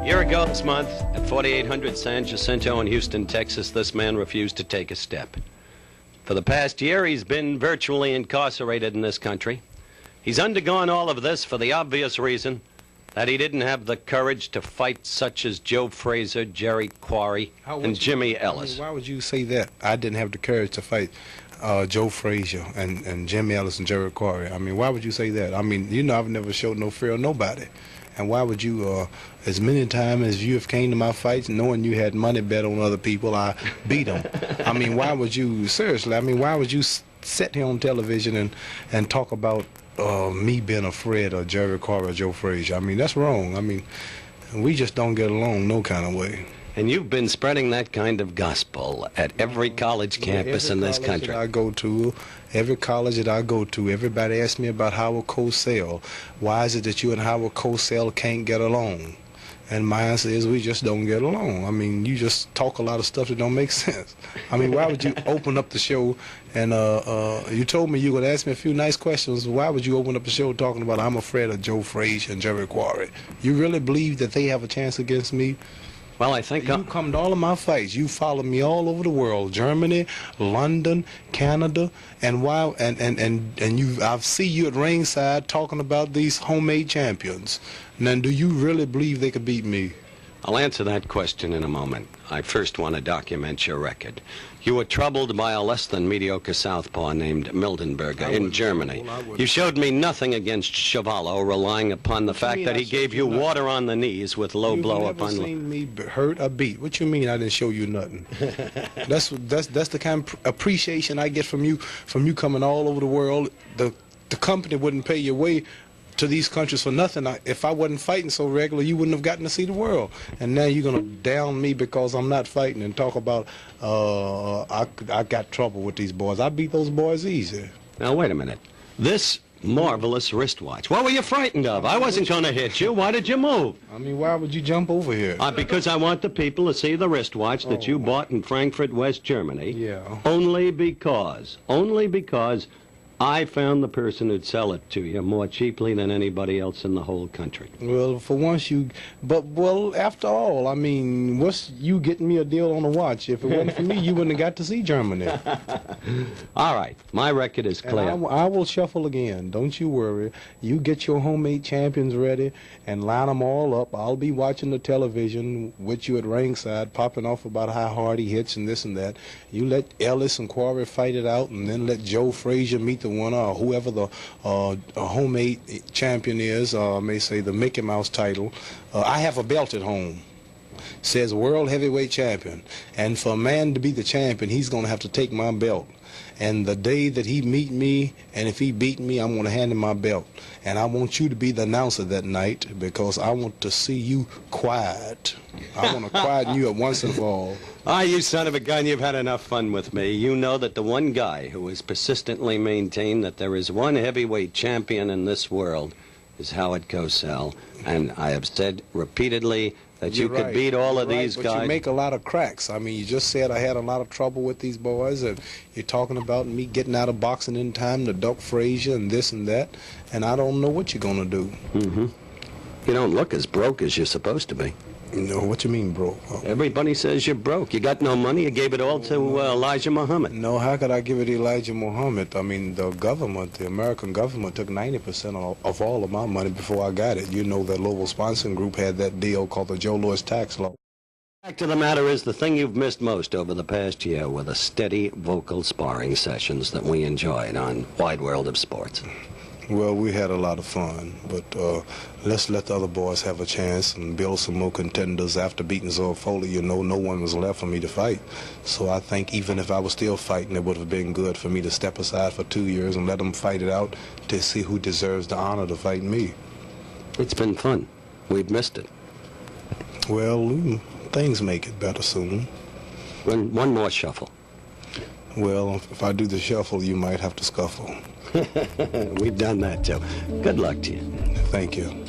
year ago this month, at 4800 San Jacinto in Houston, Texas, this man refused to take a step. For the past year, he's been virtually incarcerated in this country. He's undergone all of this for the obvious reason that he didn't have the courage to fight such as Joe Frazier, Jerry Quarry, and Jimmy Ellis. Why would you say that? I didn't have the courage to fight Joe Frazier and Jimmy Ellis and Jerry Quarry. I mean, why would you say that? I mean, you know, I've never showed no fear of nobody. And why would you, as many times as you have came to my fights, knowing you had money bet on other people, I beat them. I mean, why would you, seriously, I mean, why would you sit here on television and talk about me being afraid of Jerry Quarry or Joe Frazier? I mean, that's wrong. I mean, we just don't get along no kind of way. And you've been spreading that kind of gospel at every college campus in this country. Every college that I go to, everybody asks me about Howard Cosell. Why is it that you and Howard Cosell can't get along? And my answer is we just don't get along. I mean, you just talk a lot of stuff that don't make sense. I mean, why would you open up the show and you told me you would ask me a few nice questions. Why would you open up the show talking about I'm afraid of Joe Frazier and Jerry Quarry? You really believe that they have a chance against me? Well, I think you come to all of my fights. You follow me all over the world, Germany, London, Canada, and why? And you, I see you at ringside talking about these homemade champions. Now, do you really believe they could beat me? I'll answer that question in a moment. I first want to document your record. You were troubled by a less than mediocre southpaw named Mildenberger in Germany. You showed me nothing against Chevalo, relying upon the fact that he gave you water on the knees with low blow upon low. You've never seen me hurt or beat. What you mean I didn't show you nothing? That's the kind of appreciation I get from you coming all over the world. The company wouldn't pay your way to these countries for nothing. If I wasn't fighting so regular, you wouldn't have gotten to see the world. And now you're gonna down me because I'm not fighting and talk about I got trouble with these boys. I beat those boys easy. Now wait a minute. This marvelous wristwatch. What were you frightened of? I wasn't gonna hit you. Why did you move? I mean, why would you jump over here? Because I want the people to see the wristwatch that you bought in Frankfurt, West Germany. Yeah. Only because I found the person who'd sell it to you more cheaply than anybody else in the whole country. Well, for once well, after all, I mean, what's you getting me a deal on a watch? If it wasn't for me, you wouldn't have got to see Germany. All right, my record is clear. And I will shuffle again. Don't you worry. You get your homemade champions ready and line them all up. I'll be watching the television with you at ringside, popping off about how hard he hits and this and that. You let Ellis and Quarry fight it out, and then let Joe Frazier meet the winner, or whoever the homemade champion is, I may say the Mickey Mouse title. I have a belt at home. Says world heavyweight champion. And for a man to be the champion, he's going to have to take my belt. And the day that he meet me, and if he beat me, I'm going to hand him my belt. And I want you to be the announcer that night because I want to see you quiet. I want to quieten you at once and for all. Ah, you son of a gun, you've had enough fun with me. You know that the one guy who has persistently maintained that there is one heavyweight champion in this world is Howard Cosell. And I have said repeatedly that you could beat all of these guys. But you make a lot of cracks. I mean, you just said I had a lot of trouble with these boys, and you're talking about me getting out of boxing in time to duck Frazier and this and that, and I don't know what you're going to do. Mm-hmm. You don't look as broke as you're supposed to be. No, what you mean broke? Everybody says you're broke. You got no money. You gave it all to Elijah Muhammad. No, how could I give it to Elijah Muhammad? I mean, the government, the American government, took 90% of all of my money before I got it. You know that Lowell Sponsoring Group had that deal called the Joe Louis tax law. The fact of the matter is, the thing you've missed most over the past year were the steady vocal sparring sessions that we enjoyed on Wide World of Sports. Well, we had a lot of fun, but let's let the other boys have a chance and build some more contenders. After beating Zoe Foley, you know, no one was left for me to fight. So I think even if I was still fighting, it would have been good for me to step aside for 2 years and let them fight it out to see who deserves the honor to fight me. It's been fun. We've missed it. Well, things make it better soon. One more shuffle. Well, if I do the shuffle, you might have to scuffle. We've done that, too. Good luck to you. Thank you.